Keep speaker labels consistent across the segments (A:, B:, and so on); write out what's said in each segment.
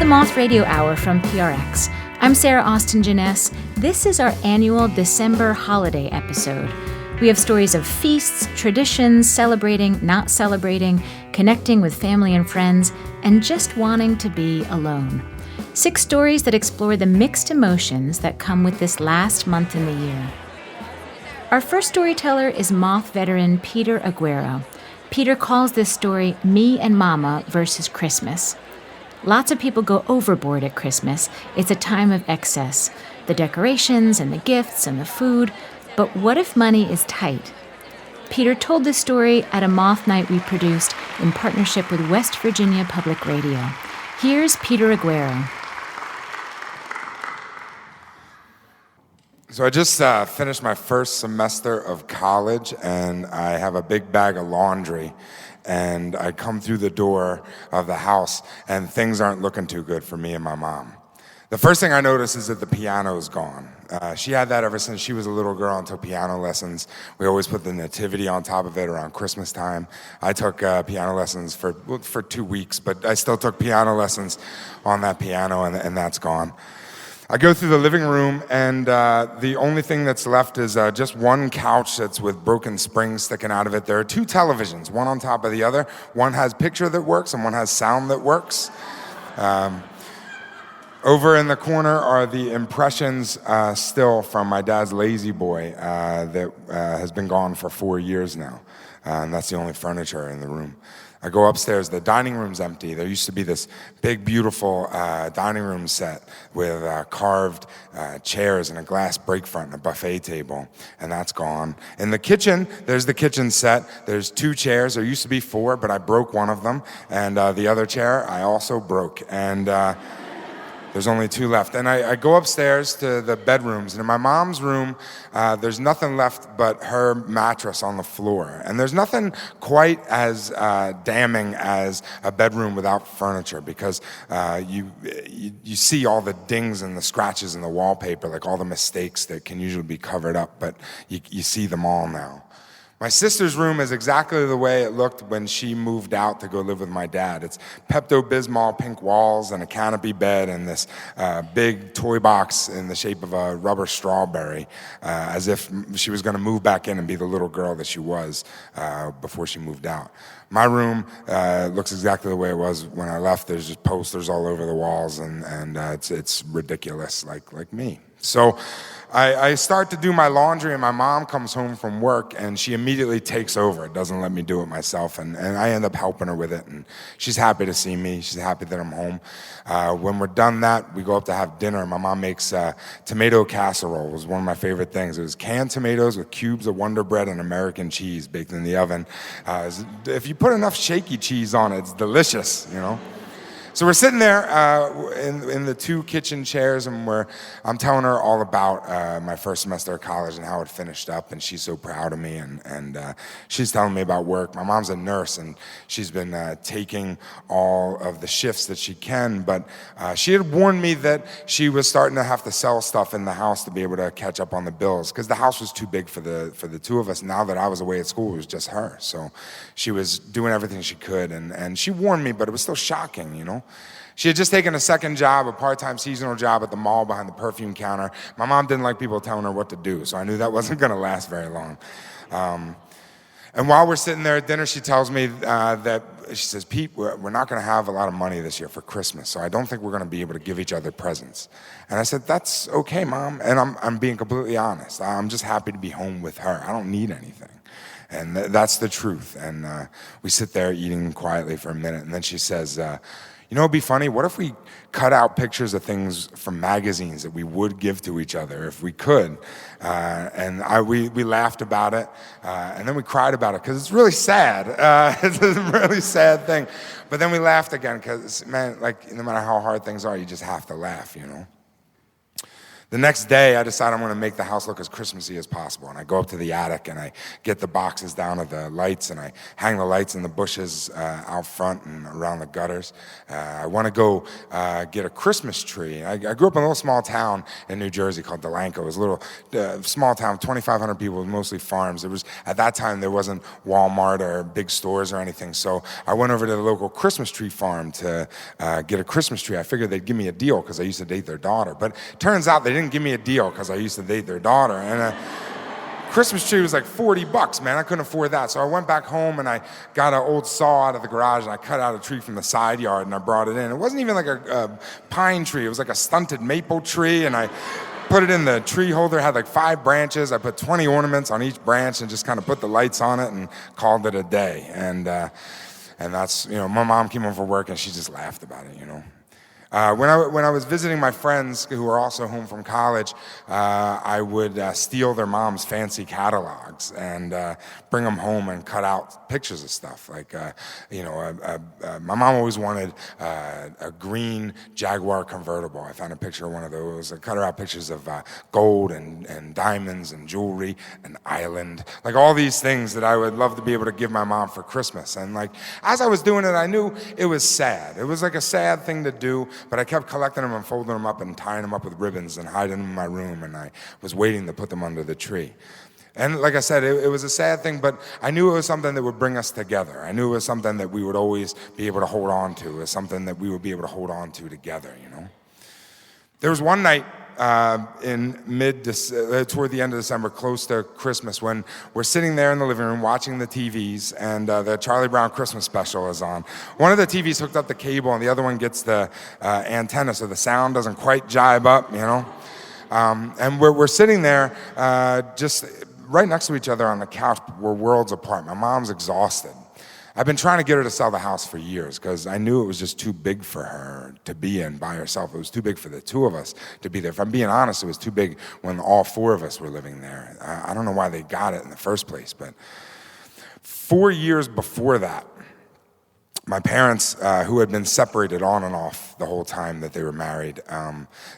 A: Moth Radio Hour from PRX. I'm Sarah Austin Jenness. This is our annual December holiday episode. We have stories of feasts, traditions, celebrating, not celebrating, connecting with family and friends, and just wanting to be alone. 6 stories that explore the mixed emotions that come with this last month in the year. Our first storyteller is Moth veteran Peter Aguero. Peter calls this story Me and Mama versus Christmas. Lots of people go overboard at Christmas. It's a time of excess. The decorations and the gifts and the food. But what if money is tight? Peter told this story at a Moth night we produced in partnership with West Virginia Public Radio. Here's Peter Aguero.
B: So I just finished my first semester of college, and I have a big bag of laundry. And I come through the door of the house, and things aren't looking too good for me and my mom. The first thing I notice is that the piano's gone. She had that ever since she was a little girl and took piano lessons. We always put the nativity on top of it around Christmas time. I took piano lessons for 2 weeks, but I still took piano lessons on that piano, and that's gone. I go through the living room, and the only thing that's left is just one couch that's with broken springs sticking out of it. There are 2 televisions, one on top of the other. One has picture that works, and one has sound that works. Over in the corner are the impressions still from my dad's Lazy Boy that has been gone for 4 years now. And that's the only furniture in the room. I go upstairs, the dining room's empty. There used to be this big, beautiful dining room set with carved chairs and a glass break front and a buffet table, and that's gone. In the kitchen, there's the kitchen set. There's 2 chairs. There used to be 4, but I broke one of them, and the other chair I also broke, and there's only 2 left. And I go upstairs to the bedrooms, and in my mom's room, there's nothing left but her mattress on the floor. And there's nothing quite as damning as a bedroom without furniture, because you see all the dings and the scratches in the wallpaper, like all the mistakes that can usually be covered up, but you see them all now. My sister's room is exactly the way it looked when she moved out to go live with my dad. It's Pepto-Bismol pink walls and a canopy bed and this big toy box in the shape of a rubber strawberry, as if she was going to move back in and be the little girl that she was before she moved out. My room looks exactly the way it was when I left. There's just posters all over the walls, and it's ridiculous, like me. So I start to do my laundry, and my mom comes home from work, and she immediately takes over. It doesn't let me do it myself, and I end up helping her with it, and she's happy to see me. She's happy that I'm home. When we're done that, we go up to have dinner. My mom makes tomato casserole. It was one of my favorite things. It was canned tomatoes with cubes of Wonder Bread and American cheese baked in the oven. If you put enough shaky cheese on it, it's delicious, you know. So we're sitting there in the 2 kitchen chairs, and I'm telling her all about my first semester of college and how it finished up, and she's so proud of me, and she's telling me about work. My mom's a nurse, and she's been taking all of the shifts that she can, but she had warned me that she was starting to have to sell stuff in the house to be able to catch up on the bills, because the house was too big for the 2 of us. Now that I was away at school, it was just her. So she was doing everything she could, and she warned me, but it was still shocking, you know. She had just taken a second job, a part-time seasonal job at the mall behind the perfume counter. My mom didn't like people telling her what to do, so I knew that wasn't going to last very long. And while we're sitting there at dinner, she tells me she says, Pete, we're not going to have a lot of money this year for Christmas, so I don't think we're going to be able to give each other presents. And I said, that's okay, Mom, and I'm being completely honest. I'm just happy to be home with her. I don't need anything. And that's the truth. And we sit there eating quietly for a minute, and then she says, you know, it'd be funny, what if we cut out pictures of things from magazines that we would give to each other if we could? And we laughed about it, and then we cried about it, because it's really sad. It's a really sad thing. But then we laughed again, because, man, like, no matter how hard things are, you just have to laugh, you know? The next day, I decide I'm going to make the house look as Christmassy as possible. And I go up to the attic and I get the boxes down of the lights and I hang the lights in the bushes out front and around the gutters. I want to go get a Christmas tree. I grew up in a little small town in New Jersey called Delanco. It was a little small town, 2,500 people, mostly farms. It was, at that time, there wasn't Walmart or big stores or anything. So I went over to the local Christmas tree farm to get a Christmas tree. I figured they'd give me a deal because I used to date their daughter. But it turns out they didn't give me a deal because I used to date their daughter. And a Christmas tree was like $40, man. I couldn't afford that. So I went back home and I got an old saw out of the garage and I cut out a tree from the side yard and I brought it in. It wasn't even like a pine tree. It was like a stunted maple tree, and I put it in the tree holder. It had like 5 branches. I put 20 ornaments on each branch and just kind of put the lights on it and called it a day. And that's, my mom came home from work and she just laughed about it, When I was visiting my friends who were also home from college, I would steal their mom's fancy catalogs and bring them home and cut out pictures of stuff. Like, my mom always wanted a green Jaguar convertible. I found a picture of one of those. I cut her out pictures of gold and diamonds and jewelry, an island, like all these things that I would love to be able to give my mom for Christmas. And like, as I was doing it, I knew it was sad. It was like a sad thing to do. But I kept collecting them and folding them up and tying them up with ribbons and hiding them in my room, and I was waiting to put them under the tree. And like I said, it was a sad thing, but I knew it was something that would bring us together. I knew it was something that we would always be able to hold on to. It was something that we would be able to hold on to together, There was one night in toward the end of December, close to Christmas, when we're sitting there in the living room watching the TVs, and the Charlie Brown Christmas special is on. One of the TVs hooked up the cable, and the other one gets the antenna, so the sound doesn't quite jibe up, And we're sitting there just right next to each other on the couch. We're worlds apart. My mom's exhausted. I've been trying to get her to sell the house for years because I knew it was just too big for her to be in by herself. It was too big for the two of us to be there. If I'm being honest, it was too big when all 4 of us were living there. I don't know why they got it in the first place, but 4 years before that, my parents, who had been separated on and off the whole time that they were married,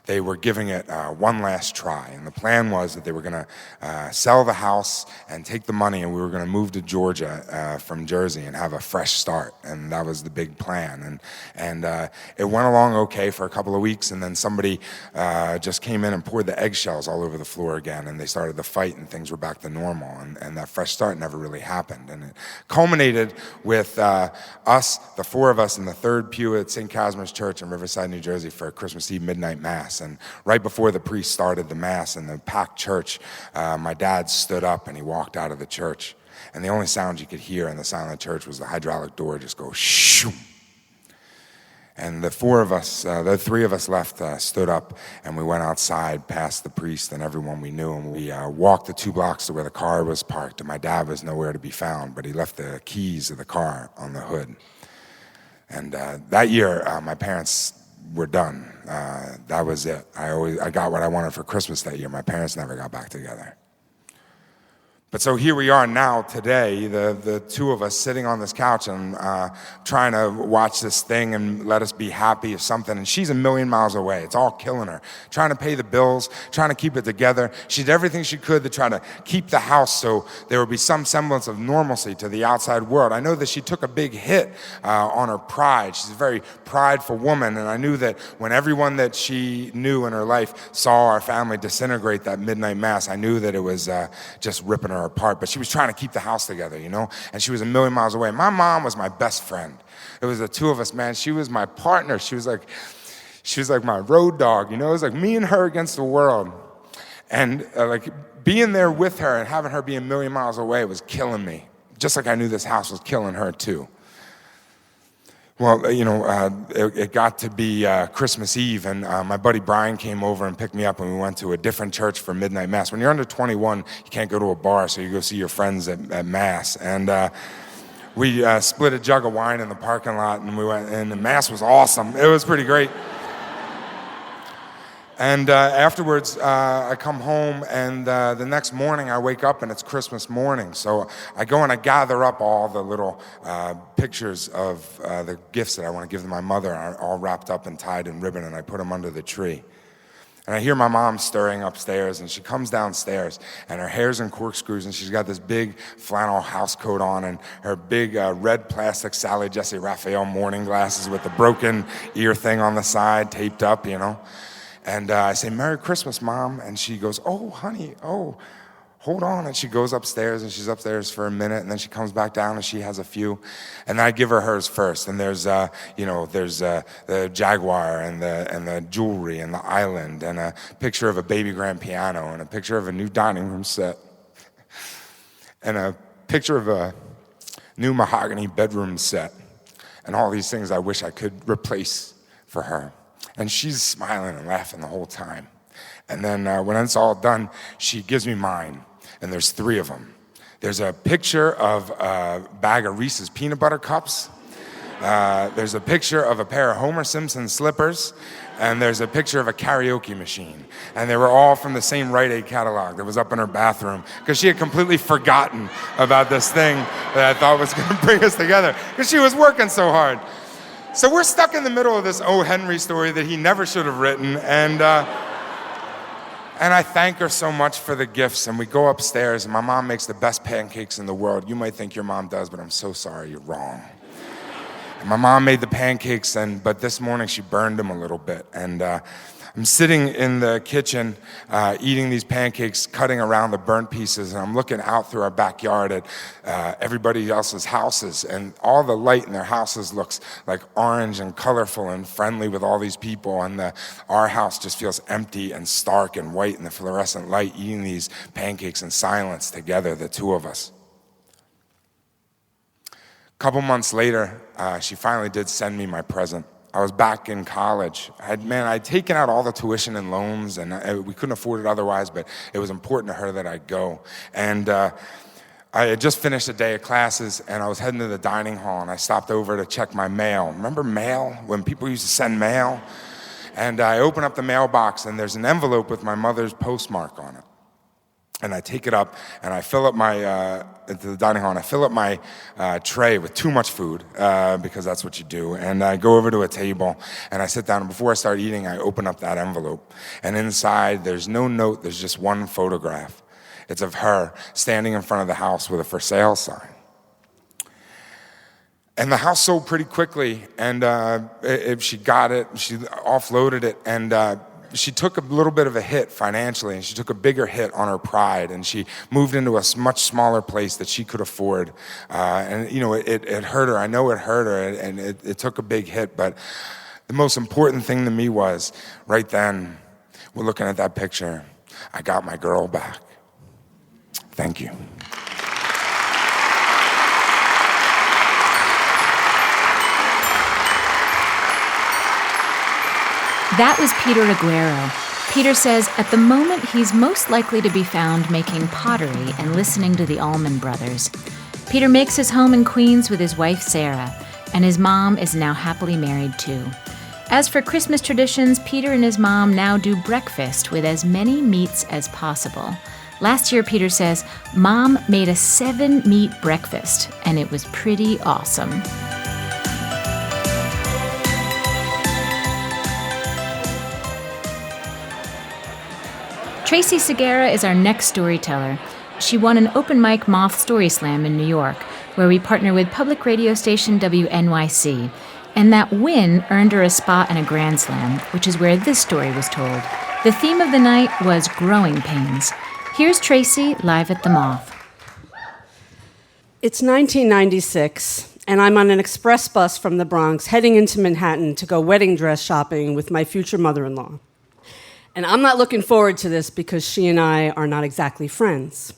B: they were giving it one last try. And the plan was that they were going to sell the house and take the money, and we were going to move to Georgia from Jersey and have a fresh start. And that was the big plan. And it went along okay for a couple of weeks, and then somebody just came in and poured the eggshells all over the floor again, and they started to fight, and things were back to normal. And that fresh start never really happened. And it culminated with us, the 4 of us, in the 3rd pew at St. Casimir's Church in Riverside, New Jersey for a Christmas Eve midnight mass. And right before the priest started the mass in the packed church, my dad stood up and he walked out of the church. And the only sound you could hear in the silent church was the hydraulic door just go shoo. And the 3 of us left, stood up, and we went outside past the priest and everyone we knew, and we walked the 2 blocks to where the car was parked, and my dad was nowhere to be found, but he left the keys of the car on the hood. And that year, my parents were done. That was it. I got what I wanted for Christmas that year. My parents never got back together. But so here we are now today, the 2 of us sitting on this couch and trying to watch this thing and let us be happy or something. And she's a million miles away. It's all killing her. Trying to pay the bills, trying to keep it together. She did everything she could to try to keep the house so there would be some semblance of normalcy to the outside world. I know that she took a big hit on her pride. She's a very prideful woman. And I knew that when everyone that she knew in her life saw our family disintegrate that midnight mass, I knew that it was just ripping her apart, but she was trying to keep the house together, and she was a million miles away. My mom was my best friend. It was the 2 of us, man. She was my partner. She was like my road dog, It was like me and her against the world. And like being there with her and having her be a million miles away was killing me, just like I knew this house was killing her too. Well, it got to be Christmas Eve, and my buddy Brian came over and picked me up, and we went to a different church for midnight mass. When you're under 21, you can't go to a bar, so you go see your friends at mass. And we split a jug of wine in the parking lot, and we went, and the mass was awesome. It was pretty great. And afterwards, I come home, and the next morning I wake up, and it's Christmas morning. So I go and I gather up all the little pictures of the gifts that I want to give to my mother, all wrapped up and tied in ribbon, and I put them under the tree. And I hear my mom stirring upstairs, and she comes downstairs, and her hair's in corkscrews, and she's got this big flannel house coat on, and her big red plastic Sally Jesse Raphael morning glasses with the broken ear thing on the side, taped up, you know. And I say, "Merry Christmas, Mom." And she goes, "Oh, honey, oh, hold on." And she goes upstairs, and she's upstairs for a minute, and then she comes back down, and she has a few. And I give her hers first. And there's the Jaguar and the jewelry and the island and a picture of a baby grand piano and a picture of a new dining room set and a picture of a new mahogany bedroom set and all these things I wish I could replace for her. And she's smiling and laughing the whole time. And then when it's all done, she gives me mine. And there's 3 of them. There's a picture of a bag of Reese's peanut butter cups. There's a picture of a pair of Homer Simpson slippers. And there's a picture of a karaoke machine. And they were all from the same Rite Aid catalog that was up in her bathroom. Because she had completely forgotten about this thing that I thought was going to bring us together. Because she was working so hard. So we're stuck in the middle of this O. Henry story that he never should have written. And I thank her so much for the gifts, and we go upstairs, and my mom makes the best pancakes in the world. You might think your mom does, but I'm so sorry, you're wrong. And my mom made the pancakes, but this morning she burned them a little bit. And I'm sitting in the kitchen eating these pancakes, cutting around the burnt pieces, and I'm looking out through our backyard at everybody else's houses, and all the light in their houses looks like orange and colorful and friendly with all these people, and our house just feels empty and stark and white in the fluorescent light, eating these pancakes in silence together, the 2 of us. A couple months later, she finally did send me my present. I was back in college. I'd taken out all the tuition and loans, and we couldn't afford it otherwise, but it was important to her that I go. And I had just finished a day of classes, and I was heading to the dining hall, and I stopped over to check my mail. Remember mail, when people used to send mail? And I open up the mailbox, and there's an envelope with my mother's postmark on it. And I take it up, and I fill up into the dining hall, and I fill up my tray with too much food, because that's what you do. And I go over to a table, and I sit down, and before I start eating, I open up that envelope. And inside, there's no note, there's just one photograph. It's of her standing in front of the house with a for sale sign. And the house sold pretty quickly, and she got it, she offloaded it, and she took a little bit of a hit financially, and she took a bigger hit on her pride, and she moved into a much smaller place that she could afford. And it hurt her. I know it hurt her, and it took a big hit, but the most important thing to me was, right then, we're looking at that picture, I got my girl back. Thank you.
A: That was Peter Aguero. Peter says at the moment he's most likely to be found making pottery and listening to the Allman Brothers. Peter makes his home in Queens with his wife Sarah, and his mom is now happily married too. As for Christmas traditions, Peter and his mom now do breakfast with as many meats as possible. Last year, Peter says, Mom made a 7-meat breakfast, and it was pretty awesome. Tracey Segarra is our next storyteller. She won an open mic Moth Story Slam in New York, where we partner with public radio station WNYC. And that win earned her a spot in a Grand Slam, which is where this story was told. The theme of the night was growing pains. Here's Tracey live at the Moth.
C: It's 1996, and I'm on an express bus from the Bronx heading into Manhattan to go wedding dress shopping with my future mother-in-law. And I'm not looking forward to this because she and I are not exactly friends.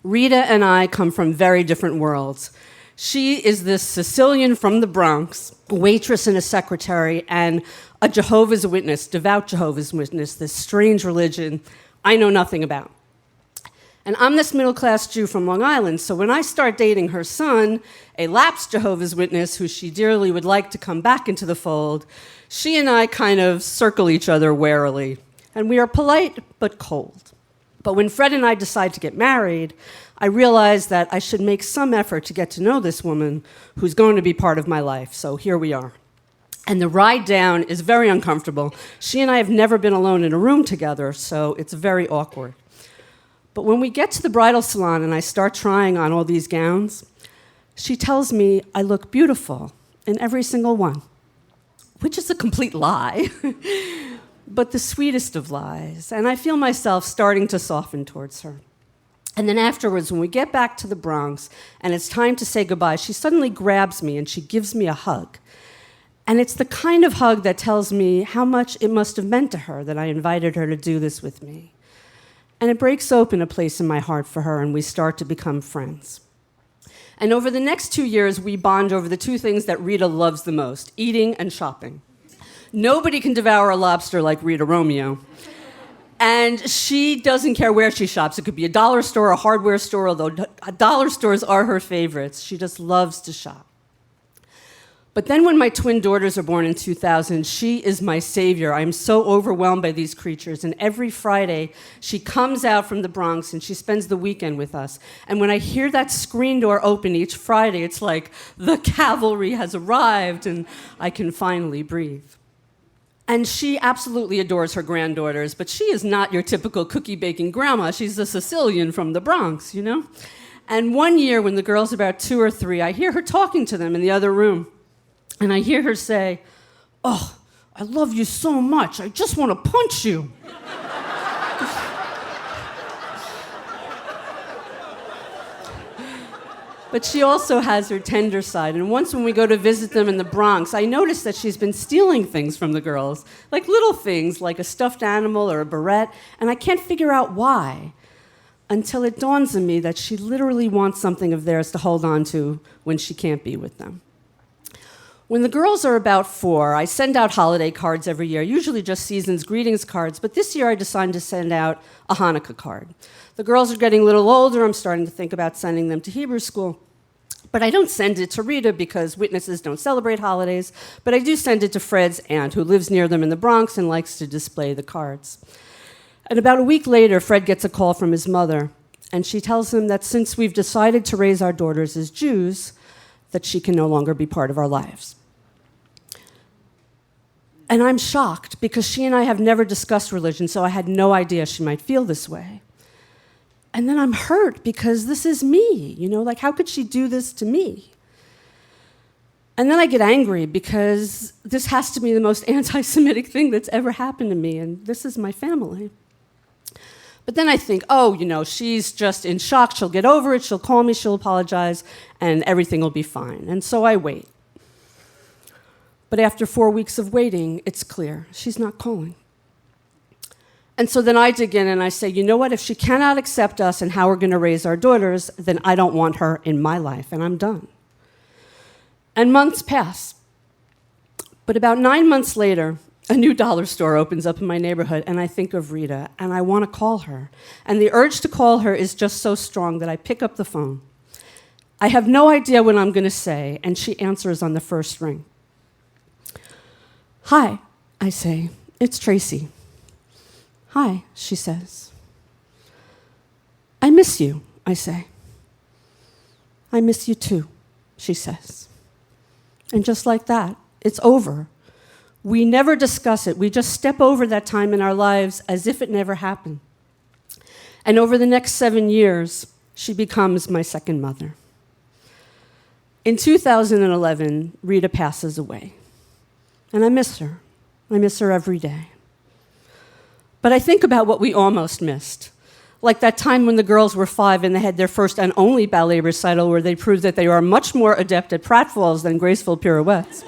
C: Rita and I come from very different worlds. She is this Sicilian from the Bronx, waitress and a secretary, and a Jehovah's Witness, devout Jehovah's Witness, this strange religion I know nothing about. And I'm this middle-class Jew from Long Island, so when I start dating her son, a lapsed Jehovah's Witness who she dearly would like to come back into the fold, she and I kind of circle each other warily. And we are polite but cold. But when Fred and I decide to get married, I realize that I should make some effort to get to know this woman who's going to be part of my life. So here we are. And the ride down is very uncomfortable. She and I have never been alone in a room together, so it's very awkward. But when we get to the bridal salon and I start trying on all these gowns, she tells me I look beautiful in every single one, which is a complete lie, but the sweetest of lies. And I feel myself starting to soften towards her. And then afterwards, when we get back to the Bronx and it's time to say goodbye, she suddenly grabs me and she gives me a hug. And it's the kind of hug that tells me how much it must have meant to her that I invited her to do this with me. And it breaks open a place in my heart for her, and we start to become friends. And over the next 2 years, we bond over the two things that Rita loves the most, eating and shopping. Nobody can devour a lobster like Rita Romeo. And she doesn't care where she shops. It could be a dollar store, a hardware store, although dollar stores are her favorites. She just loves to shop. But then when my twin daughters are born in 2000, she is my savior. I'm so overwhelmed by these creatures. And every Friday, she comes out from the Bronx and she spends the weekend with us. And when I hear that screen door open each Friday, it's like the cavalry has arrived and I can finally breathe. And she absolutely adores her granddaughters, but she is not your typical cookie-baking grandma. She's a Sicilian from the Bronx, you know? And one year, when the girls are about 2 or 3, I hear her talking to them in the other room. And I hear her say, "Oh, I love you so much. I just want to punch you." But she also has her tender side. And once when we go to visit them in the Bronx, I notice that she's been stealing things from the girls, like little things, like a stuffed animal or a barrette, and I can't figure out why, until it dawns on me that she literally wants something of theirs to hold on to when she can't be with them. When the girls are about 4, I send out holiday cards every year, usually just season's greetings cards, but this year I decided to send out a Hanukkah card. The girls are getting a little older. I'm starting to think about sending them to Hebrew school. But I don't send it to Rita because witnesses don't celebrate holidays, but I do send it to Fred's aunt, who lives near them in the Bronx and likes to display the cards. And about a week later, Fred gets a call from his mother, and she tells him that since we've decided to raise our daughters as Jews, that she can no longer be part of our lives. And I'm shocked because she and I have never discussed religion, so I had no idea she might feel this way. And then I'm hurt because this is me, you know, like how could she do this to me? And then I get angry because this has to be the most anti-Semitic thing that's ever happened to me, and this is my family. But then I think, oh, you know, she's just in shock, she'll get over it, she'll call me, she'll apologize, and everything will be fine. And so I wait. But after 4 weeks of waiting, it's clear she's not calling. And so then I dig in and I say, you know what, if she cannot accept us and how we're going to raise our daughters, then I don't want her in my life, and I'm done. And months pass. But about 9 months later, a new dollar store opens up in my neighborhood, and I think of Rita, and I want to call her. And the urge to call her is just so strong that I pick up the phone. I have no idea what I'm going to say, and she answers on the first ring. "Hi," I say, "it's Tracey." "Hi," she says. "I miss you," I say. "I miss you too," she says. And just like that, it's over. We never discuss it. We just step over that time in our lives as if it never happened. And over the next 7 years, she becomes my second mother. In 2011, Rita passes away. And I miss her. I miss her every day. But I think about what we almost missed. Like that time when the girls were 5 and they had their first and only ballet recital where they proved that they are much more adept at pratfalls than graceful pirouettes.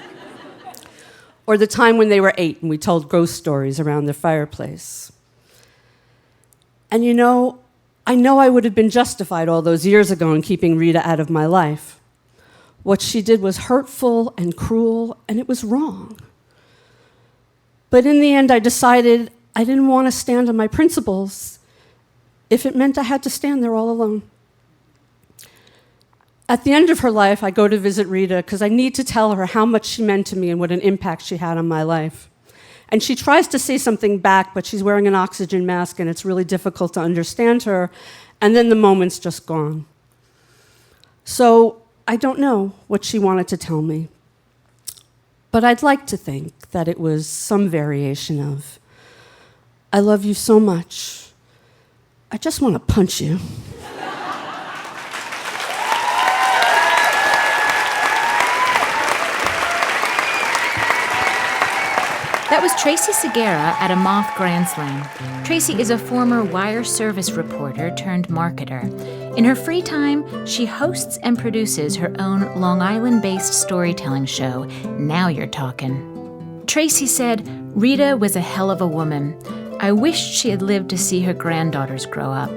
C: Or the time when they were 8 and we told ghost stories around the fireplace. And you know I would have been justified all those years ago in keeping Rita out of my life. What she did was hurtful and cruel, and it was wrong. But in the end, I decided I didn't want to stand on my principles if it meant I had to stand there all alone. At the end of her life, I go to visit Rita because I need to tell her how much she meant to me and what an impact she had on my life. And she tries to say something back, but she's wearing an oxygen mask, and it's really difficult to understand her, and then the moment's just gone. So I don't know what she wanted to tell me. But I'd like to think that it was some variation of, I love you so much, I just want to punch you.
A: That was Tracey Segarra at a Moth Grand Slam. Tracey is a former wire service reporter turned marketer. In her free time, she hosts and produces her own Long Island-based storytelling show, Now You're Talkin'. Tracey said, "Rita was a hell of a woman. I wished she had lived to see her granddaughters grow up."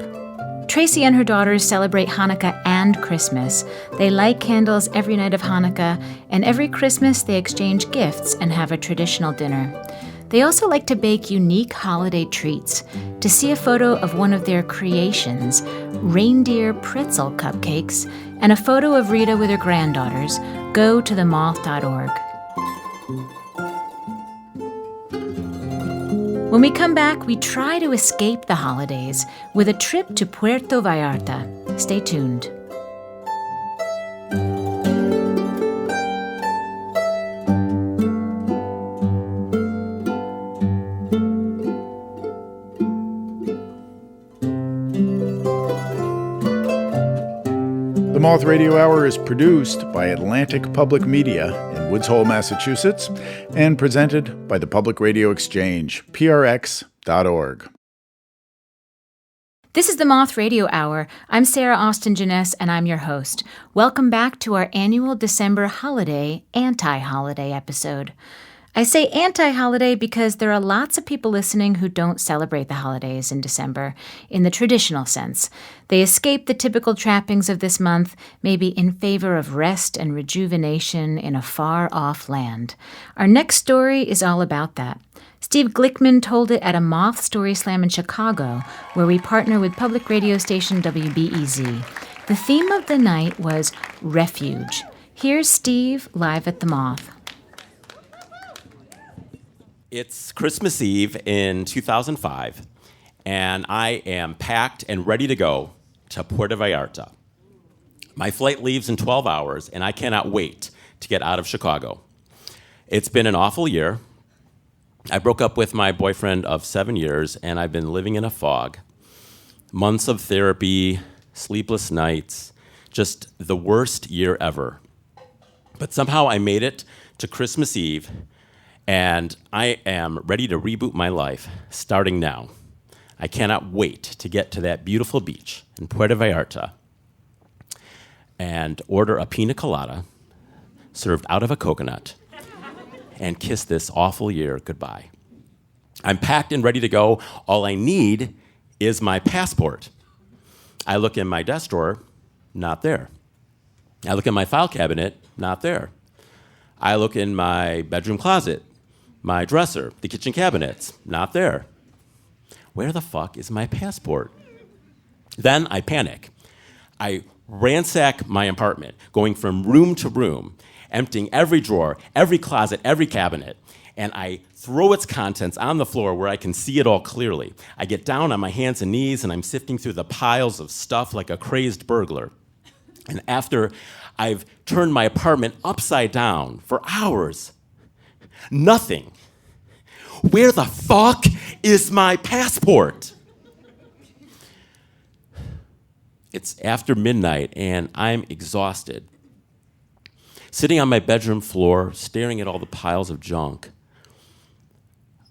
A: Tracey and her daughters celebrate Hanukkah and Christmas. They light candles every night of Hanukkah, and every Christmas they exchange gifts and have a traditional dinner. They also like to bake unique holiday treats. To see a photo of one of their creations, reindeer pretzel cupcakes, and a photo of Rita with her granddaughters, go to themoth.org. When we come back, we try to escape the holidays with a trip to Puerto Vallarta. Stay tuned.
D: The Moth Radio Hour is produced by Atlantic Public Media in Woods Hole, Massachusetts, and presented by the Public Radio Exchange, prx.org.
A: This is the Moth Radio Hour. I'm Sarah Austin Jenness, and I'm your host. Welcome back to our annual December holiday, anti-holiday episode. I say anti-holiday because there are lots of people listening who don't celebrate the holidays in December in the traditional sense. They escape the typical trappings of this month, maybe in favor of rest and rejuvenation in a far-off land. Our next story is all about that. Steve Glickman told it at a Moth Story Slam in Chicago, where we partner with public radio station WBEZ. The theme of the night was refuge. Here's Steve live at the Moth.
E: It's Christmas Eve in 2005, and I am packed and ready to go to Puerto Vallarta. My flight leaves in 12 hours, and I cannot wait to get out of Chicago. It's been an awful year. I broke up with my boyfriend of 7 years, and I've been living in a fog. Months of therapy, sleepless nights, just the worst year ever. But somehow I made it to Christmas Eve, and I am ready to reboot my life, starting now. I cannot wait to get to that beautiful beach in Puerto Vallarta and order a pina colada served out of a coconut and kiss this awful year goodbye. I'm packed and ready to go. All I need is my passport. I look in my desk drawer, not there. I look in my file cabinet, not there. I look in my bedroom closet, my dresser, the kitchen cabinets, not there. Where the fuck is my passport? Then I panic. I ransack my apartment, going from room to room, emptying every drawer, every closet, every cabinet, and I throw its contents on the floor where I can see it all clearly. I get down on my hands and knees, and I'm sifting through the piles of stuff like a crazed burglar. And after I've turned my apartment upside down for hours, nothing. Where the fuck is my passport? It's after midnight, and I'm exhausted. Sitting on my bedroom floor, staring at all the piles of junk,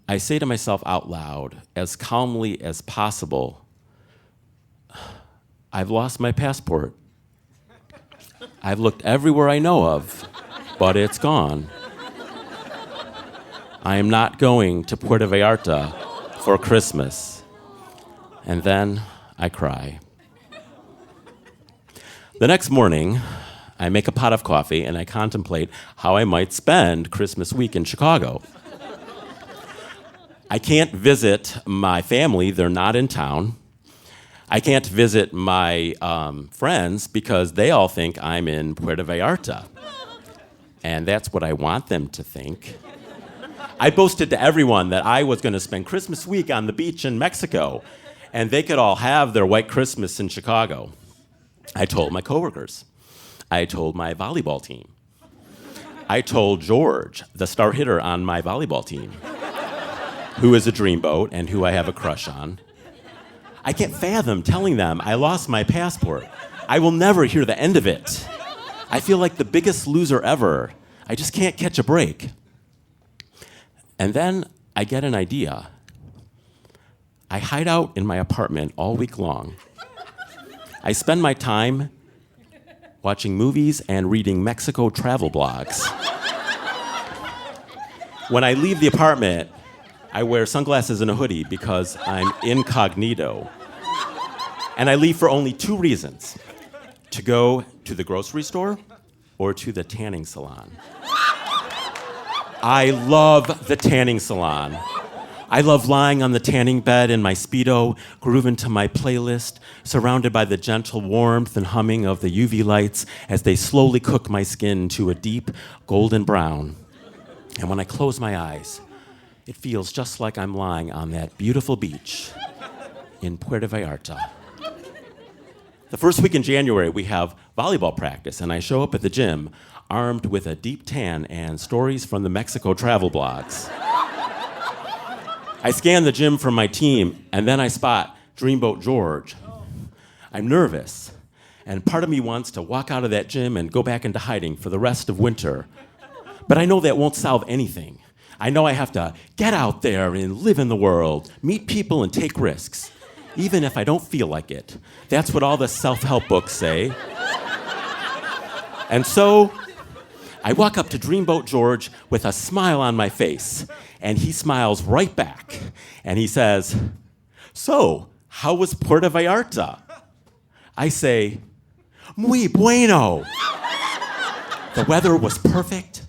E: I say to myself out loud, as calmly as possible, I've lost my passport. I've looked everywhere I know of, but it's gone. I am not going to Puerto Vallarta for Christmas. And then I cry. The next morning, I make a pot of coffee and I contemplate how I might spend Christmas week in Chicago. I can't visit my family, they're not in town. I can't visit my friends because they all think I'm in Puerto Vallarta. And that's what I want them to think. I boasted to everyone that I was going to spend Christmas week on the beach in Mexico, and they could all have their white Christmas in Chicago. I told my coworkers. I told my volleyball team. I told George, the star hitter on my volleyball team, who is a dreamboat and who I have a crush on. I can't fathom telling them I lost my passport. I will never hear the end of it. I feel like the biggest loser ever. I just can't catch a break. And then I get an idea. I hide out in my apartment all week long. I spend my time watching movies and reading Mexico travel blogs. When I leave the apartment, I wear sunglasses and a hoodie because I'm incognito. And I leave for only 2 reasons: to go to the grocery store or to the tanning salon. I love the tanning salon. I love lying on the tanning bed in my Speedo, grooving to my playlist, surrounded by the gentle warmth and humming of the UV lights as they slowly cook my skin to a deep golden brown. And when I close my eyes, it feels just like I'm lying on that beautiful beach in Puerto Vallarta. The first week in January, we have volleyball practice, and I show up at the gym armed with a deep tan and stories from the Mexico travel blogs. I scan the gym for my team, and then I spot Dreamboat George. I'm nervous, and part of me wants to walk out of that gym and go back into hiding for the rest of winter. But I know that won't solve anything. I know I have to get out there and live in the world, meet people and take risks, even if I don't feel like it. That's what all the self-help books say. And so I walk up to Dreamboat George with a smile on my face, and he smiles right back, and he says, "So, how was Puerto Vallarta?" I say, "Muy bueno." The weather was perfect,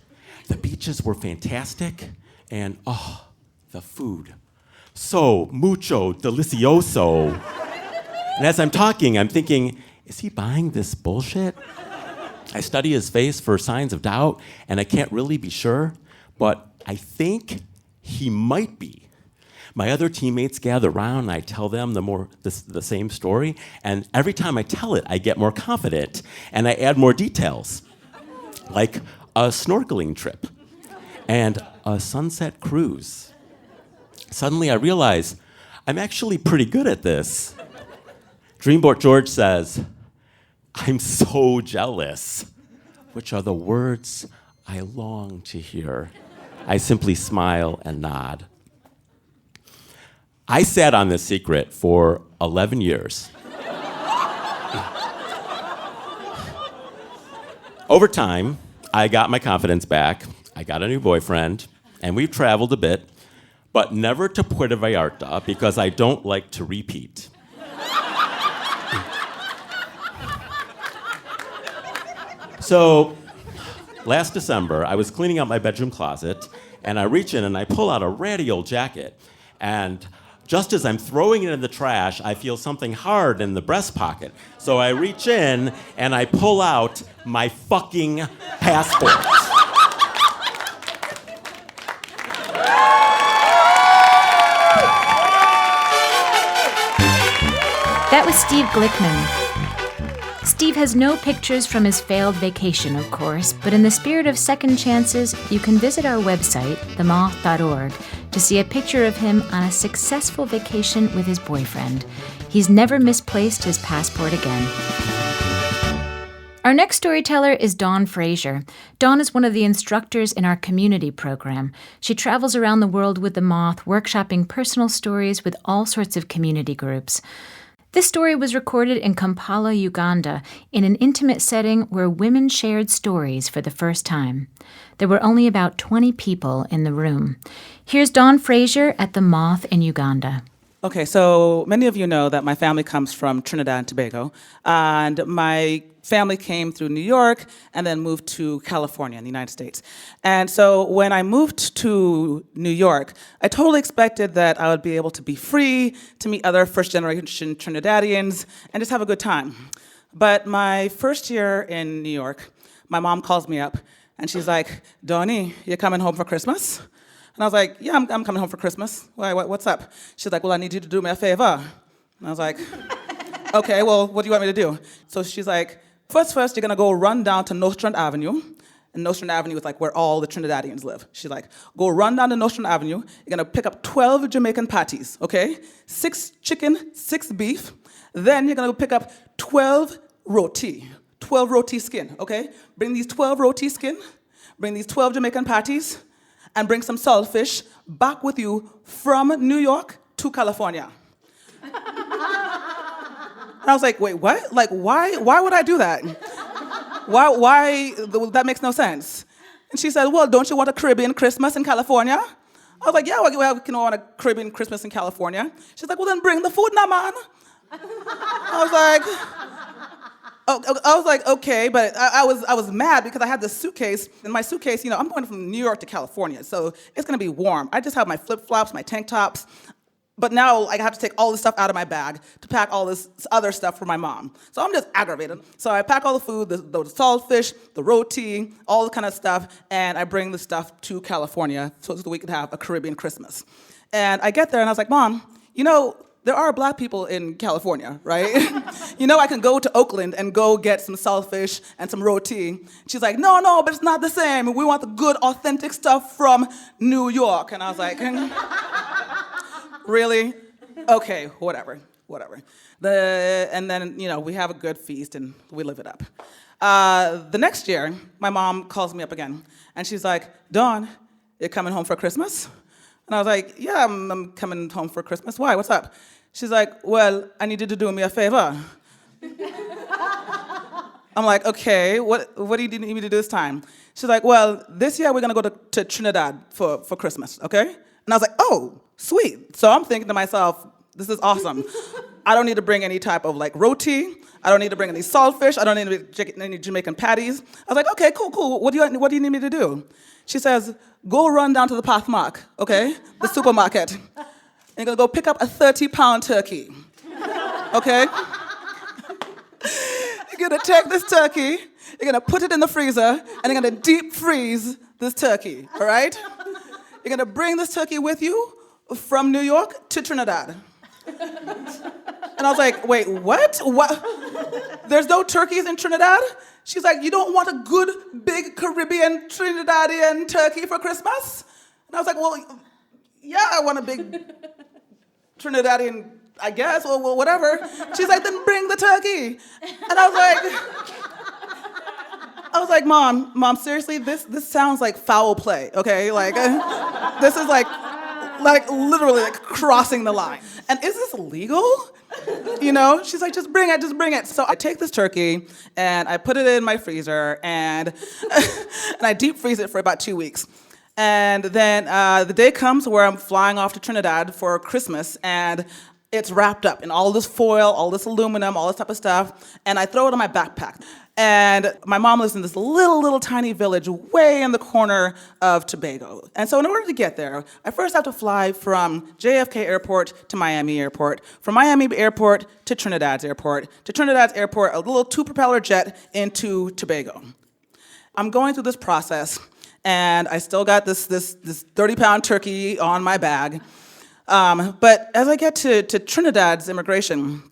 E: the beaches were fantastic, and the food. So mucho delicioso. And as I'm talking, I'm thinking, is he buying this bullshit? I study his face for signs of doubt, and I can't really be sure, but I think he might be. My other teammates gather around, and I tell them the same story, and every time I tell it, I get more confident, and I add more details, like a snorkeling trip and a sunset cruise. Suddenly I realize I'm actually pretty good at this. Dreamboat George says, "I'm so jealous," which are the words I long to hear. I simply smile and nod. I sat on this secret for 11 years. Over time, I got my confidence back, I got a new boyfriend, and we've traveled a bit, but never to Puerto Vallarta because I don't like to repeat. So, last December, I was cleaning out my bedroom closet, and I reach in and I pull out a ratty old jacket, and just as I'm throwing it in the trash, I feel something hard in the breast pocket. So I reach in and I pull out my fucking passport.
A: That was Steve Glickman. Steve has no pictures from his failed vacation, of course, but in the spirit of second chances, you can visit our website, themoth.org, to see a picture of him on a successful vacation with his boyfriend. He's never misplaced his passport again. Our next storyteller is Dawn Fraser. Dawn is one of the instructors in our community program. She travels around the world with the Moth, workshopping personal stories with all sorts of community groups. This story was recorded in Kampala, Uganda, in an intimate setting where women shared stories for the first time. There were only about 20 people in the room. Here's Dawn Fraser at the Moth in Uganda.
F: Okay, so many of you know that my family comes from Trinidad and Tobago, and my family came through New York and then moved to California in the United States. And so when I moved to New York, I totally expected that I would be able to be free, to meet other first-generation Trinidadians, and just have a good time. But my first year in New York, my mom calls me up, and she's like, "Donnie, you coming home for Christmas?" And I was like, "Yeah, I'm coming home for Christmas. Why, what's up?" She's like, "Well, I need you to do me a favor." And I was like, "Okay, well, what do you want me to do?" So she's like, First, you're gonna go run down to Nostrand Avenue, And Nostrand Avenue is like where all the Trinidadians live. She's like, go run down to Nostrand Avenue. You're gonna pick up 12 Jamaican patties, okay? 6 chicken, 6 beef. Then you're gonna go pick up 12 roti skin, okay? Bring these 12 roti skin, bring these 12 Jamaican patties, and bring some saltfish back with you from New York to California. And I was like, wait, what? Like, why would I do that? Why? That makes no sense. And she said, well, don't you want a Caribbean Christmas in California? I was like, yeah, we want a Caribbean Christmas in California. She's like, well, then bring the food now, man. I was like, okay, but I was mad because I had this suitcase. In my suitcase, I'm going from New York to California, so it's gonna be warm. I just have my flip-flops, my tank tops, but now I have to take all this stuff out of my bag to pack all this other stuff for my mom. So I'm just aggravated. So I pack all the food, the saltfish, the roti, all the kind of stuff, and I bring the stuff to California so that we could have a Caribbean Christmas. And I get there and I was like, Mom, there are black people in California, right? I can go to Oakland and go get some saltfish and some roti. She's like, no, but it's not the same. We want the good, authentic stuff from New York. And I was like, really? Okay, whatever. And then, we have a good feast and we live it up. The next year, my mom calls me up again. And she's like, Dawn, you coming home for Christmas? And I was like, yeah, I'm coming home for Christmas. Why? What's up? She's like, well, I need you to do me a favor. I'm like, okay, what do you need me to do this time? She's like, well, this year we're going to go to Trinidad for Christmas, okay? And I was like, oh, sweet. So I'm thinking to myself, this is awesome. I don't need to bring any type of roti. I don't need to bring any saltfish. I don't need any Jamaican patties. I was like, okay, cool. What do you need me to do? She says, go run down to the Pathmark, okay? The supermarket. And you're gonna go pick up a 30-pound turkey, okay? You're gonna take this turkey, you're gonna put it in the freezer, and you're gonna deep freeze this turkey, all right? You're gonna bring this turkey with you from New York to Trinidad. And I was like, wait, what? There's no turkeys in Trinidad? She's like, you don't want a good, big Caribbean Trinidadian turkey for Christmas? And I was like, well, yeah, I want a big Trinidadian, I guess, well, whatever. She's like, then bring the turkey. And I was like, Mom, seriously, this sounds like foul play, okay? This is like literally crossing the line. And is this legal? She's like, just bring it. So I take this turkey and I put it in my freezer and I deep freeze it for about 2 weeks. And then the day comes where I'm flying off to Trinidad for Christmas and it's wrapped up in all this foil, all this aluminum, all this type of stuff, and I throw it in my backpack. And my mom lives in this little tiny village way in the corner of Tobago. And so in order to get there, I first have to fly from JFK Airport to Miami Airport, from Miami Airport to Trinidad's Airport, a little 2-propeller jet into Tobago. I'm going through this process, and I still got this 30-pound turkey on my bag. But as I get to Trinidad's immigration,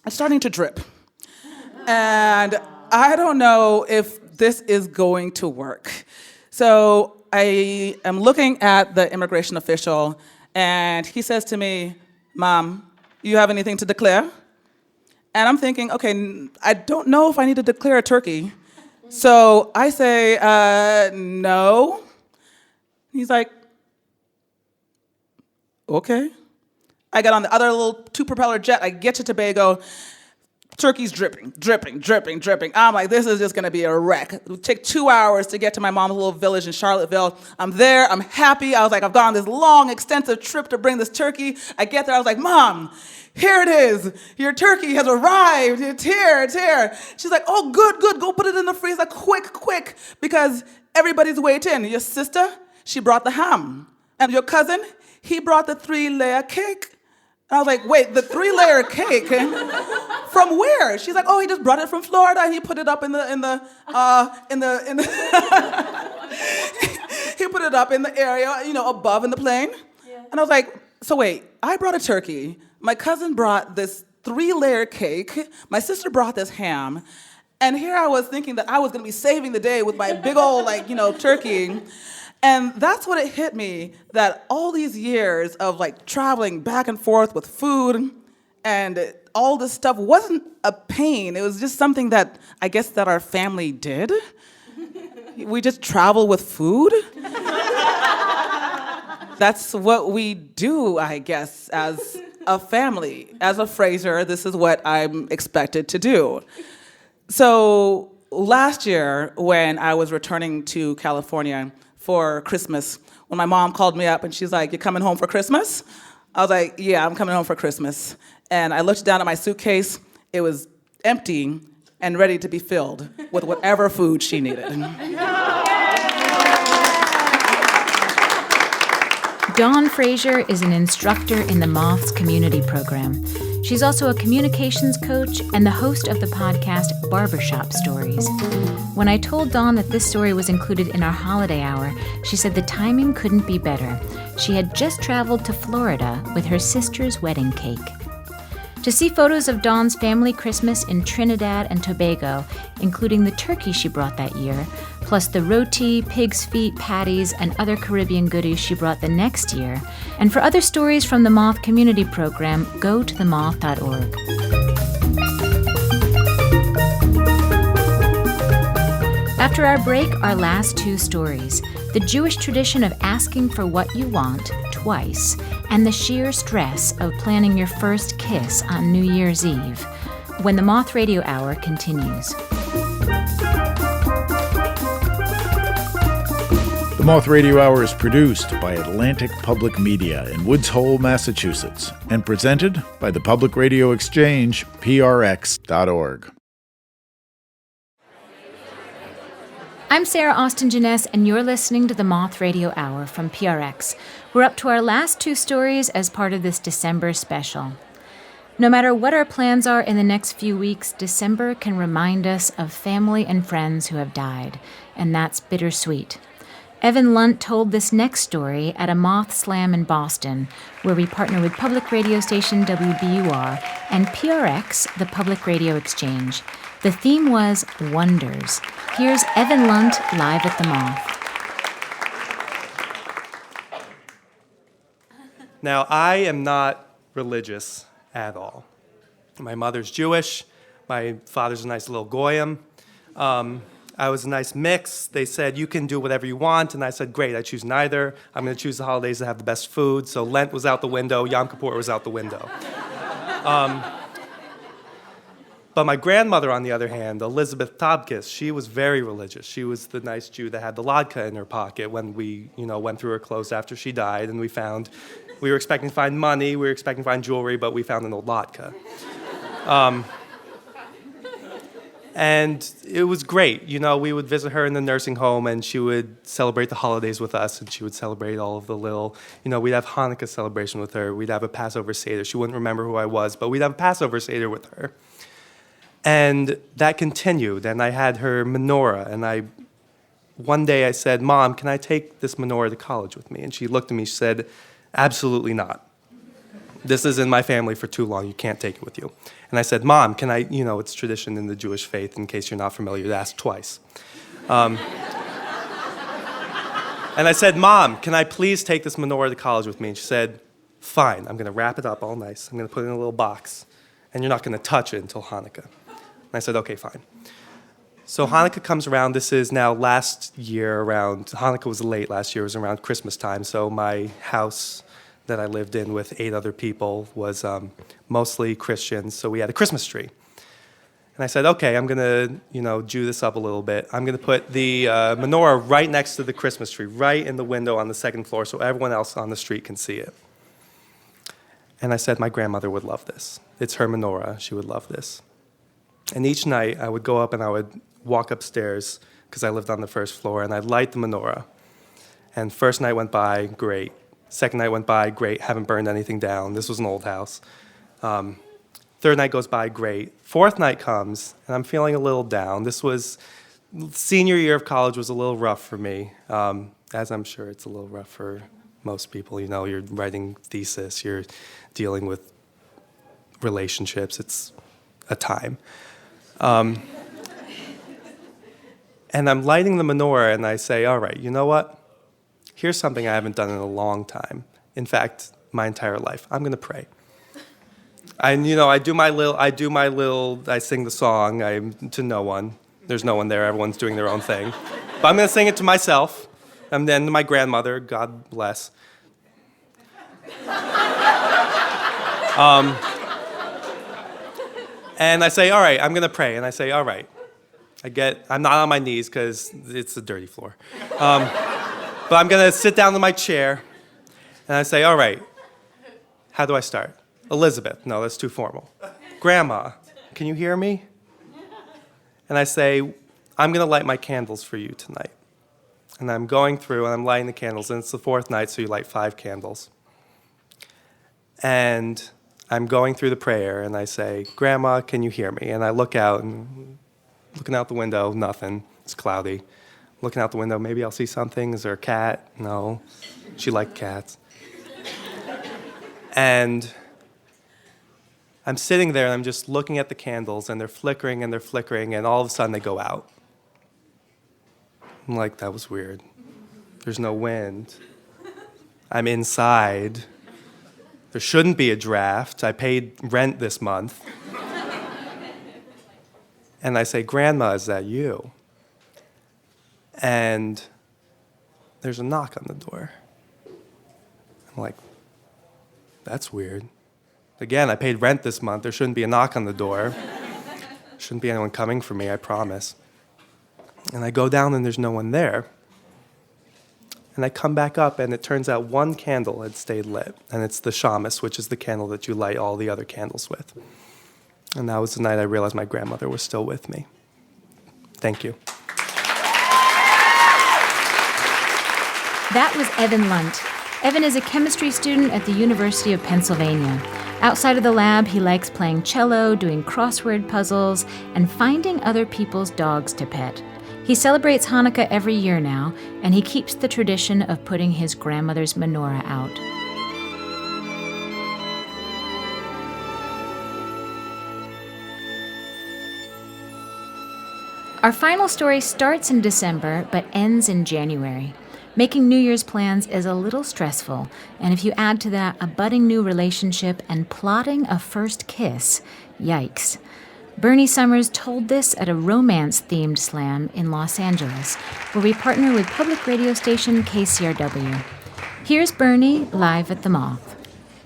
F: it's starting to drip. And I don't know if this is going to work. So I am looking at the immigration official, and he says to me, Mom, you have anything to declare? And I'm thinking, okay, I don't know if I need to declare a turkey. So I say, no. He's like, okay. I get on the other little 2-propeller jet. I get to Tobago. Turkey's dripping. I'm like, this is just gonna be a wreck. It'll take 2 hours to get to my mom's little village in Charlottesville. I'm there, I'm happy. I was like, I've gone on this long, extensive trip to bring this turkey. I get there, I was like, Mom, here it is. Your turkey has arrived. It's here. She's like, oh, good. Go put it in the freezer quick, because everybody's waiting. Your sister, she brought the ham. And your cousin, he brought the 3-layer cake. I was like, wait, the 3-layer cake? From where? She's like, oh, he just brought it from Florida and he put it up in the he put it up in the area, above in the plane. Yeah. And I was like, so wait, I brought a turkey. My cousin brought this 3-layer cake. My sister brought this ham. And here I was thinking that I was going to be saving the day with my big old, turkey. And that's what it hit me, that all these years of traveling back and forth with food and all this stuff wasn't a pain. It was just something that I guess that our family did. We just travel with food. That's what we do, I guess, as a family. As a Fraser, this is what I'm expected to do. So last year, when I was returning to California for Christmas, when my mom called me up and she's like, "You coming home for Christmas?" I was like, "Yeah, I'm coming home for Christmas." And I looked down at my suitcase. It was empty and ready to be filled with whatever food she needed.
A: Dawn Fraser is an instructor in the Moth's community program. She's also a communications coach and the host of the podcast Barbershop Stories. When I told Dawn that this story was included in our holiday hour, she said the timing couldn't be better. She had just traveled to Florida with her sister's wedding cake. To see photos of Dawn's family Christmas in Trinidad and Tobago, including the turkey she brought that year, plus the roti, pig's feet, patties, and other Caribbean goodies she brought the next year, and for other stories from the Moth Community Program, go to themoth.org. After our break, our last two stories: the Jewish tradition of asking for what you want twice, and the sheer stress of planning your first kiss on New Year's Eve, when the Moth Radio Hour continues.
D: The Moth Radio Hour is produced by Atlantic Public Media in Woods Hole, Massachusetts, and presented by the Public Radio Exchange, prx.org.
A: I'm Sarah Austin Jenness, and you're listening to the Moth Radio Hour from PRX. We're up to our last two stories as part of this December special. No matter what our plans are in the next few weeks, December can remind us of family and friends who have died, and that's bittersweet. Evan Lunt told this next story at a Moth Slam in Boston, where we partner with public radio station WBUR and PRX, the Public Radio Exchange. The theme was Wonders. Here's Evan Lunt live at the Moth.
G: Now, I am not religious at all. My mother's Jewish. My father's a nice little goyim. I was a nice mix. They said, "You can do whatever you want." And I said, "Great, I choose neither. I'm going to choose the holidays that have the best food." So Lent was out the window. Yom Kippur was out the window. But my grandmother, on the other hand, Elizabeth Tobkis, she was very religious. She was the nice Jew that had the latke in her pocket when we, went through her clothes after she died, and we were expecting to find money, we were expecting to find jewelry, but we found an old latke. And it was great. We would visit her in the nursing home, and she would celebrate the holidays with us, and she would celebrate all of the little, we'd have Hanukkah celebration with her. We'd have a Passover Seder. She wouldn't remember who I was, but we'd have a Passover Seder with her. And that continued, and I had her menorah, and one day I said, "Mom, can I take this menorah to college with me?" And she looked at me, she said, "Absolutely not. This is in my family for too long, you can't take it with you." And I said, "Mom, can I," it's tradition in the Jewish faith, in case you're not familiar, to ask twice. And I said, "Mom, can I please take this menorah to college with me?" And she said, "Fine, I'm gonna wrap it up all nice, I'm gonna put it in a little box, and you're not gonna touch it until Hanukkah." And I said, "Okay, fine." So Hanukkah comes around. This is now last year around, Hanukkah was late last year, it was around Christmas time. So my house that I lived in with 8 other people was mostly Christians. So we had a Christmas tree. And I said, "Okay, I'm gonna, Jew this up a little bit. I'm gonna put the menorah right next to the Christmas tree, right in the window on the second floor so everyone else on the street can see it." And I said, "My grandmother would love this. It's her menorah, she would love this." And each night, I would go up and I would walk upstairs, because I lived on the first floor, and I'd light the menorah. And first night went by, great. Second night went by, great, haven't burned anything down. This was an old house. Third night goes by, great. Fourth night comes, and I'm feeling a little down. This was, senior year of college was a little rough for me, as I'm sure it's a little rough for most people. You're writing thesis, you're dealing with relationships, it's a time. And I'm lighting the menorah, and I say, all right, you know what? Here's something I haven't done in a long time. In fact, my entire life. I'm going to pray. I sing the song to no one. There's no one there. Everyone's doing their own thing. But I'm going to sing it to myself, and then to my grandmother, God bless. And I say, all right, I'm going to pray. And I say, all right. I'm not on my knees because it's a dirty floor. But I'm going to sit down in my chair, and I say, all right, how do I start? Elizabeth, no, that's too formal. Grandma, can you hear me? And I say, I'm going to light my candles for you tonight. And I'm going through, and I'm lighting the candles, and it's the fourth night, so you light 5 candles. And I'm going through the prayer, and I say, Grandma, can you hear me? And I look out, and looking out the window, nothing. It's cloudy. Looking out the window, maybe I'll see something. Is there a cat? No. She liked cats. And I'm sitting there, and I'm just looking at the candles, and they're flickering, and all of a sudden they go out. I'm like, that was weird. There's no wind. I'm inside. There shouldn't be a draft. I paid rent this month. And I say, Grandma, is that you? And there's a knock on the door. I'm like, that's weird. Again, I paid rent this month. There shouldn't be a knock on the door. Shouldn't be anyone coming for me, I promise. And I go down and there's no one there. And I come back up and it turns out one candle had stayed lit. And it's the shamus, which is the candle that you light all the other candles with. And that was the night I realized my grandmother was still with me. Thank you.
A: That was Evan Lunt. Evan is a chemistry student at the University of Pennsylvania. Outside of the lab, he likes playing cello, doing crossword puzzles, and finding other people's dogs to pet. He celebrates Hanukkah every year now, and he keeps the tradition of putting his grandmother's menorah out. Our final story starts in December, but ends in January. Making New Year's plans is a little stressful, and if you add to that a budding new relationship and plotting a first kiss, yikes. Bernie Summers told this at a romance-themed slam in Los Angeles, where we partner with public radio station KCRW. Here's Bernie live at the Moth.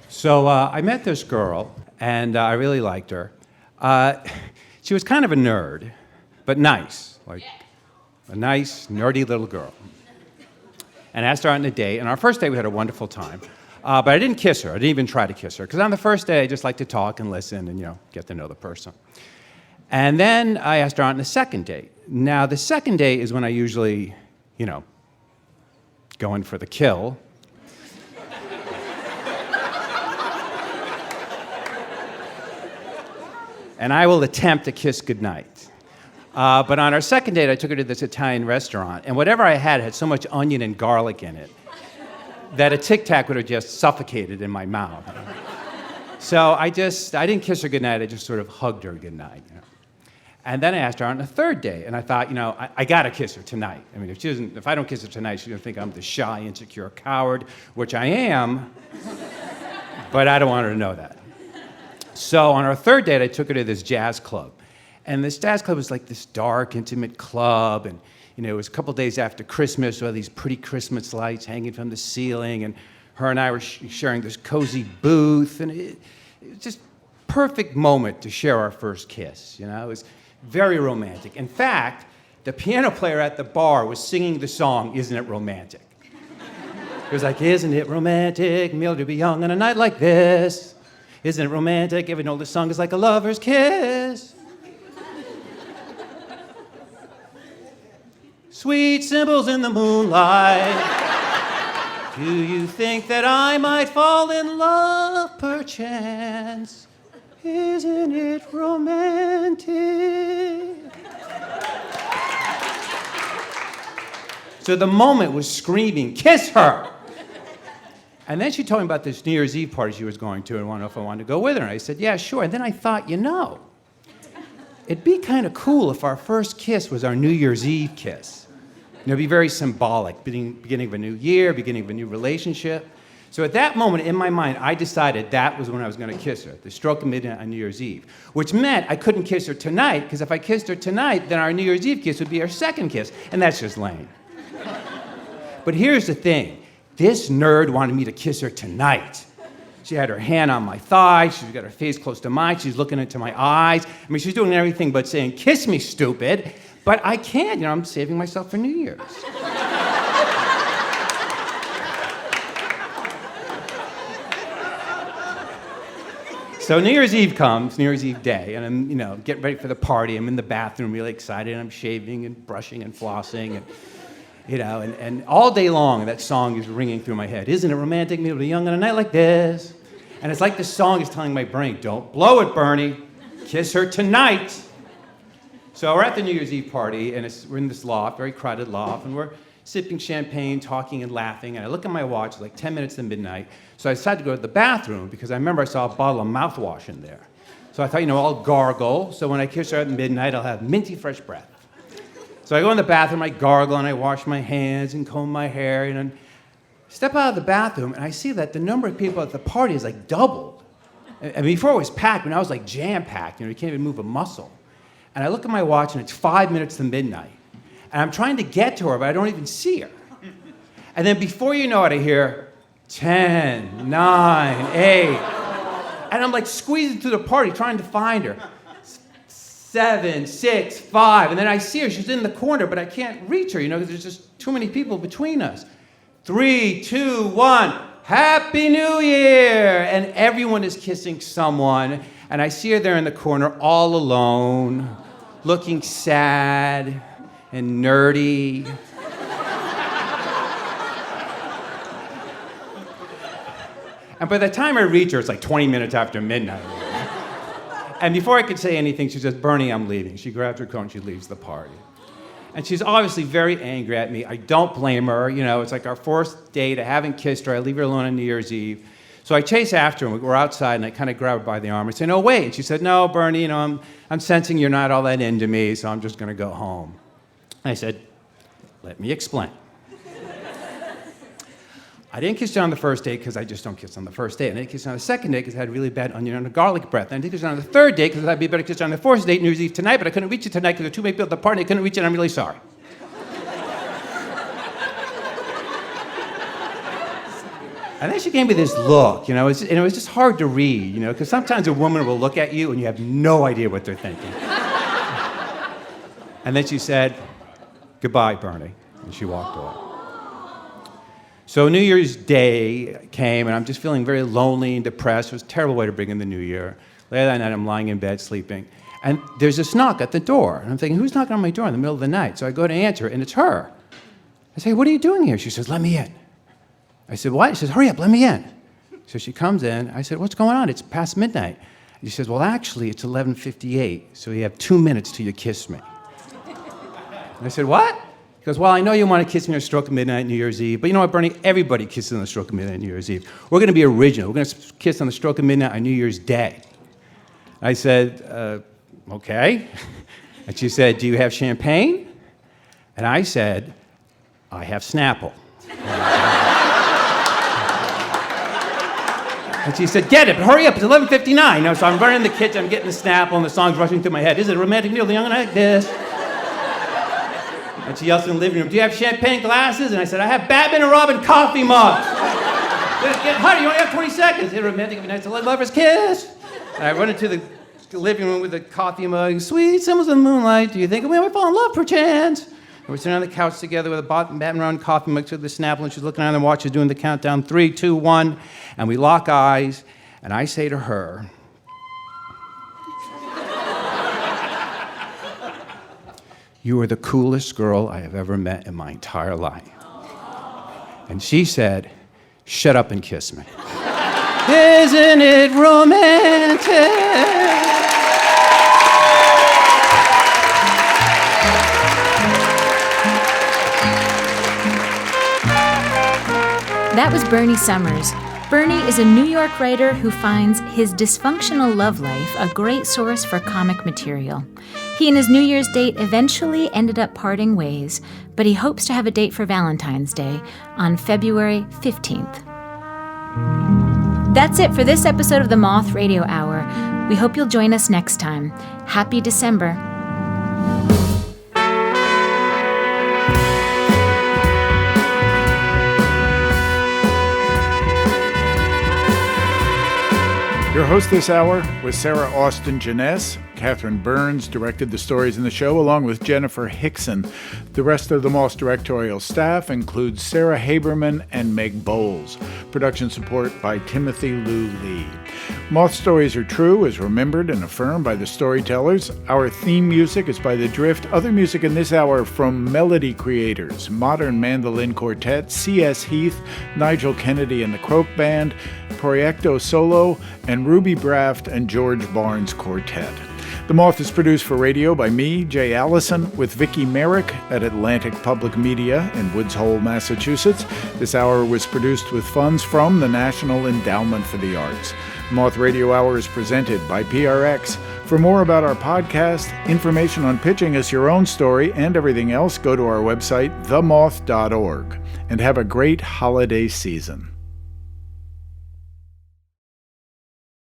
H: So I met this girl, and I really liked her. She was kind of a nerd, but nice, like a nice, nerdy little girl. And I asked her out on a date, and our first date we had a wonderful time. But I didn't kiss her. I didn't even try to kiss her, because on the first day I just like to talk and listen and, get to know the person. And then I asked her out on the second date. Now, the second date is when I usually, go in for the kill. And I will attempt to kiss goodnight. But on our second date, I took her to this Italian restaurant, and whatever I had so much onion and garlic in it that a Tic Tac would have just suffocated in my mouth. So I didn't kiss her goodnight, I just sort of hugged her goodnight. And then I asked her on the third date, and I thought, I gotta kiss her tonight. I mean, if I don't kiss her tonight, she's gonna think I'm the shy, insecure coward, which I am, but I don't want her to know that. So on our third date, I took her to this jazz club. And this jazz club was like this dark, intimate club, and it was a couple days after Christmas, so all these pretty Christmas lights hanging from the ceiling, and her and I were sharing this cozy booth, and it was just perfect moment to share our first kiss. It was very romantic. In fact, the piano player at the bar was singing the song, "Isn't It Romantic?" It was like, "Isn't it romantic, Neil, to be young on a night like this? Isn't it romantic, even though the song is like a lover's kiss? Sweet cymbals in the moonlight. Do you think that I might fall in love perchance? Isn't it romantic?" So the moment was screaming, "Kiss her!" And then she told me about this New Year's Eve party she was going to and wanted to know if I wanted to go with her. And I said, yeah, sure. And then I thought, it'd be kind of cool if our first kiss was our New Year's Eve kiss. It'd be very symbolic, beginning of a new year, beginning of a new relationship. So at that moment, in my mind, I decided that was when I was going to kiss her, the stroke of midnight on New Year's Eve, which meant I couldn't kiss her tonight, because if I kissed her tonight, then our New Year's Eve kiss would be our second kiss, and that's just lame. But here's the thing. This nerd wanted me to kiss her tonight. She had her hand on my thigh, she's got her face close to mine, she's looking into my eyes. I mean, she's doing everything but saying, "Kiss me, stupid." But I can't, I'm saving myself for New Year's. So New Year's Eve comes, New Year's Eve day, and I'm, getting ready for the party. I'm in the bathroom, really excited, and I'm shaving and brushing and flossing, and all day long that song is ringing through my head. Isn't it romantic, me to be young on a night like this? And it's like the song is telling my brain, don't blow it, Bernie. Kiss her tonight. So we're at the New Year's Eve party, and we're in this loft, very crowded loft, and we're sipping champagne, talking and laughing, and I look at my watch, it's like 10 minutes to midnight, so I decided to go to the bathroom, because I remember I saw a bottle of mouthwash in there. So I thought, I'll gargle, so when I kiss her at midnight, I'll have minty fresh breath. So I go in the bathroom, I gargle, and I wash my hands and comb my hair, and I step out of the bathroom, and I see that the number of people at the party is like doubled. And before it was packed, but now it was like jam-packed, you can't even move a muscle. And I look at my watch, and it's 5 minutes to midnight. And I'm trying to get to her, but I don't even see her. And then before you know it, I hear 10, 9, 8. And I'm like squeezing through the party, trying to find her. 7, 6, 5. And then I see her. She's in the corner, but I can't reach her, because there's just too many people between us. 3, 2, 1. Happy New Year! And everyone is kissing someone. And I see her there in the corner, all alone, looking sad and nerdy. And by the time I reach her, it's like 20 minutes after midnight. And before I could say anything, she says, "Bernie, I'm leaving." She grabs her coat and she leaves the party. And she's obviously very angry at me. I don't blame her. It's like our fourth date. I haven't kissed her. I leave her alone on New Year's Eve. So I chase after her, and we're outside, and I kind of grab her by the arm and say, "No, wait." And she said, "No, Bernie, I'm sensing you're not all that into me, so I'm just going to go home." I said, "Let me explain. I didn't kiss you on the first date because I just don't kiss on the first date. I didn't kiss you on the second date because I had really bad onion and garlic breath. And I didn't kiss you on the third date because I'd be better kiss you on the fourth date, New Year's Eve tonight, but I couldn't reach you tonight because there were too many people at the party. I couldn't reach you, and I'm really sorry." And then she gave me this look, and it was just hard to read, because sometimes a woman will look at you and you have no idea what they're thinking. And then she said, "Goodbye, Bernie," and she walked away. So New Year's Day came, and I'm just feeling very lonely and depressed. It was a terrible way to bring in the new year. Later that night, I'm lying in bed sleeping, and there's this knock at the door. And I'm thinking, who's knocking on my door in the middle of the night? So I go to answer, and it's her. I say, "What are you doing here?" She says, "Let me in." I said, "What?" She says, "Hurry up, let me in." So she comes in. I said, "What's going on? It's past midnight." She says, "Well, actually, it's 11:58, so you have 2 minutes till you kiss me." And I said, "What?" He goes, "Well, I know you want to kiss me on the stroke of midnight, New Year's Eve, but you know what, Bernie? Everybody kisses on the stroke of midnight, New Year's Eve. We're going to be original. We're going to kiss on the stroke of midnight on New Year's Day." I said, "Okay." And she said, "Do you have champagne?" And I said, "I have Snapple." And she said, "Get it, but hurry up, it's 11:59. So I'm running in the kitchen, I'm getting the Snapple, and the song's rushing through my head. "Is it a romantic meal, the young and I like this?" And she yells in the living room, "Do you have champagne glasses?" And I said, "I have Batman and Robin coffee mugs." "Honey, you only have 20 seconds. Is it romantic, nice to lover's kiss?" And I run into the living room with the coffee mug. "Sweet symbols of the moonlight, do you think we might fall in love perchance?" And we're sitting on the couch together with a Batman and Robin coffee mug with the Snapple, and she's looking at the watch, she's doing the countdown, 3, 2, 1, and we lock eyes, and I say to her, "You are the coolest girl I have ever met in my entire life." And she said, "Shut up and kiss me." Isn't it romantic?
A: That was Bernie Summers. Bernie is a New York writer who finds his dysfunctional love life a great source for comic material. He and his New Year's date eventually ended up parting ways, but he hopes to have a date for Valentine's Day on February 15th. That's it for this episode of the Moth Radio Hour. We hope you'll join us next time. Happy December.
D: Your host this hour was Sarah Austin Jenness. Catherine Burns directed the stories in the show, along with Jennifer Hickson. The rest of the Moth directorial staff includes Sarah Haberman and Meg Bowles. Production support by Timothy Lou Lee. Moth Stories Are True is remembered and affirmed by the Storytellers. Our theme music is by The Drift. Other music in this hour from Melody Creators, Modern Mandolin Quartet, C.S. Heath, Nigel Kennedy and the Croak Band, Proyecto Solo, and Ruby Braft and George Barnes Quartet. The Moth is produced for radio by me, Jay Allison, with Vicki Merrick at Atlantic Public Media in Woods Hole, Massachusetts. This hour was produced with funds from the National Endowment for the Arts. Moth Radio Hour is presented by PRX. For more about our podcast, information on pitching us your own story, and everything else, go to our website, themoth.org. And have a great holiday season.